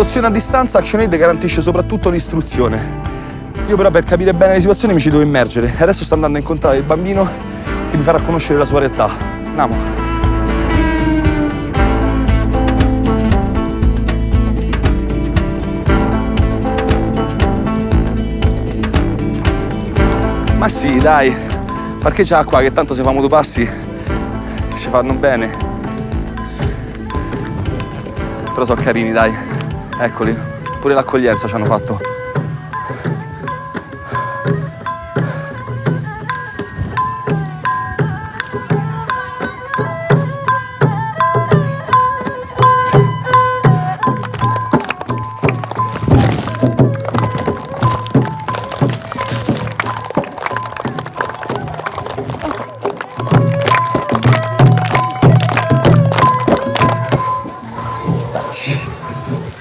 Interrozione a distanza, ActionAid garantisce soprattutto l'istruzione. Io però per capire bene le situazioni mi ci devo immergere. Adesso sto andando a incontrare il bambino che mi farà conoscere la sua realtà. Andiamo. Ma sì, dai, parcheggia qua che tanto se famo due passi ci fanno bene. Però sono carini, dai. Eccoli, pure l'accoglienza ci hanno fatto.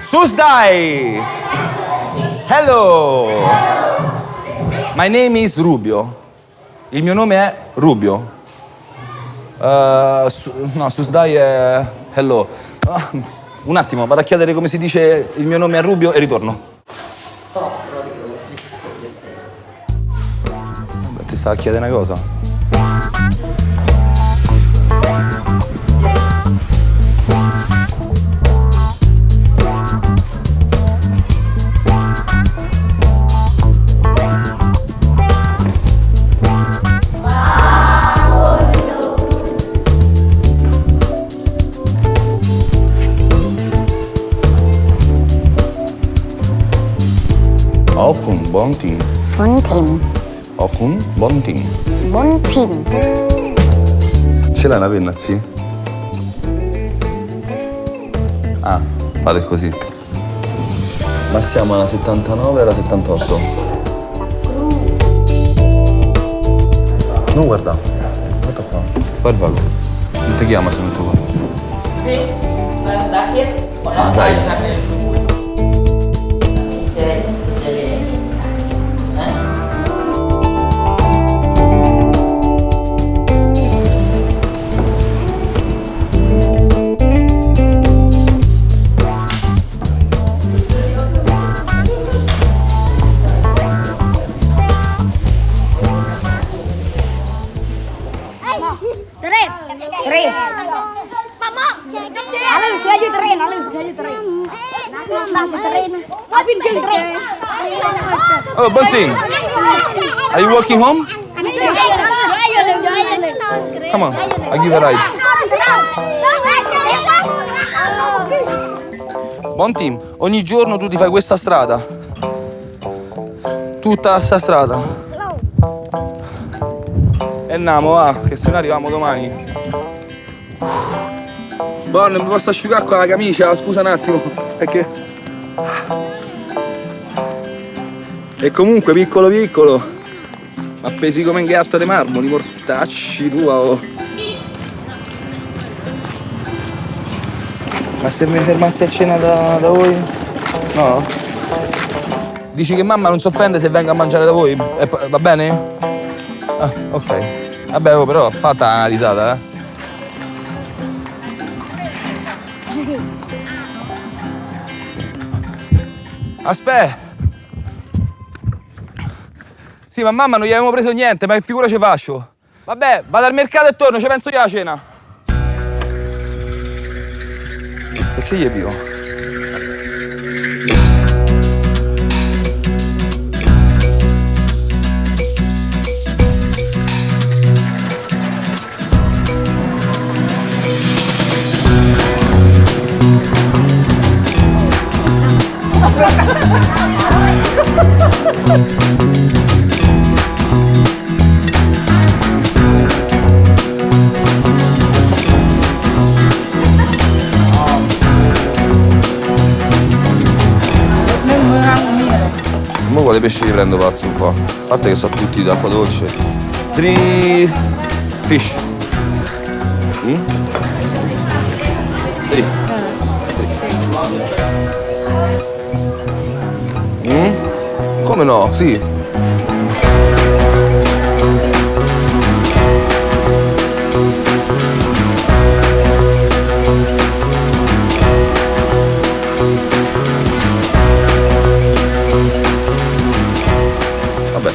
Tuesday! Hello! My name is Rubio. Il mio nome è Rubio. No, Tuesday è hello. Un attimo, vado a chiedere come si dice il mio nome è Rubio e ritorno. Vabbè, ti stava a chiedere una cosa. Okun, buon team. Buon team. Okun, buon team. Buon team. Ce l'hai una penna, sì? Ah, fate così. Ma siamo alla 79 e alla 78? No, guarda. Guarda qua. Guarda qua. Non ti chiama se non tu qua. Sì, da chi? Ah, dai. Tren. Mama. Alam gaji tren. Apin jeung tren. Oh, Bonsing. Are you walking home? Come on, I'll give you a ride. Buon team, ogni giorno tu ti fai questa strada. Tutta sta strada. E andiamo, va, che se no arriviamo domani. Boh, non mi posso asciugare con la camicia, scusa un attimo, perché... E comunque, piccolo piccolo, ma pesi come un gatto di marmoli, mortacci tua, oh. Ma se mi fermassi a cena da voi? No? Dici che mamma non si offende se vengo a mangiare da voi? Va bene? Ah, ok. Vabbè, oh, però fatta una risata, eh. Aspetta. Sì, ma mamma non gli avevamo preso niente, ma che figura ci faccio? Vabbè, vado al mercato e torno, ci penso io alla cena. Perché gli dico? Mo quale pesce li prendo, pazzo, un po'? A parte che sono tutti d'acqua dolce. 3 fish. 3. Come no? Sì.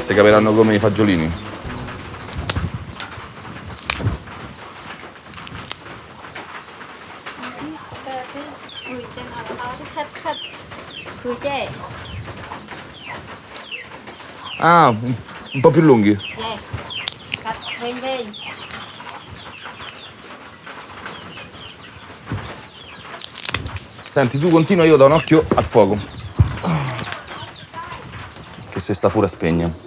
queste caperanno come i fagiolini. Ah, un po' più lunghi. Senti, tu continua, io do un occhio al fuoco. Che si sta pure a spegnere.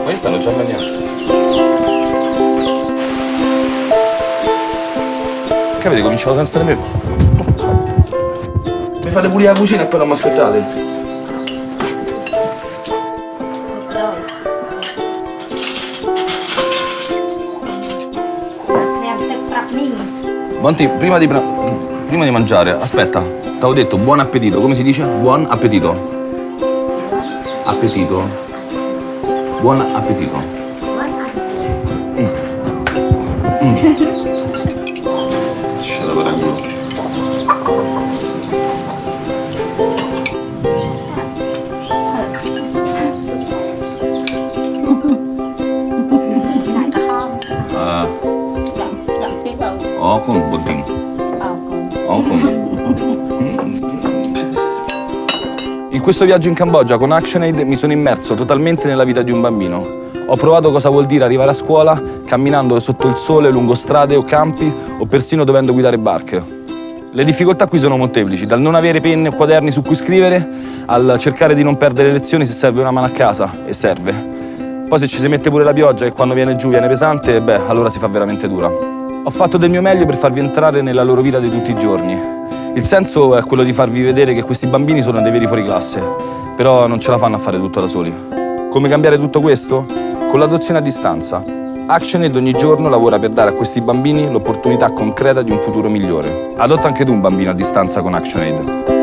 Ma io stanno già bagnando. Capite, cominciamo senza nemmeno. Mi fate pulire la cucina e poi non mi aspettate. Monti, prima di mangiare, aspetta, t'avevo detto buon appetito, come si dice? Buon appetito. Appetito. Buon appetito. C'è da paragolo. Con budding. In questo viaggio in Cambogia con ActionAid mi sono immerso totalmente nella vita di un bambino. Ho provato cosa vuol dire arrivare a scuola camminando sotto il sole lungo strade o campi o persino dovendo guidare barche. Le difficoltà qui sono molteplici, dal non avere penne o quaderni su cui scrivere al cercare di non perdere le lezioni se serve una mano a casa, e serve. Poi se ci si mette pure la pioggia e quando viene giù viene pesante, beh, allora si fa veramente dura. Ho fatto del mio meglio per farvi entrare nella loro vita di tutti i giorni. Il senso è quello di farvi vedere che questi bambini sono dei veri fuoriclasse, però non ce la fanno a fare tutto da soli. Come cambiare tutto questo? Con l'adozione a distanza. ActionAid ogni giorno lavora per dare a questi bambini l'opportunità concreta di un futuro migliore. Adotta anche tu un bambino a distanza con ActionAid.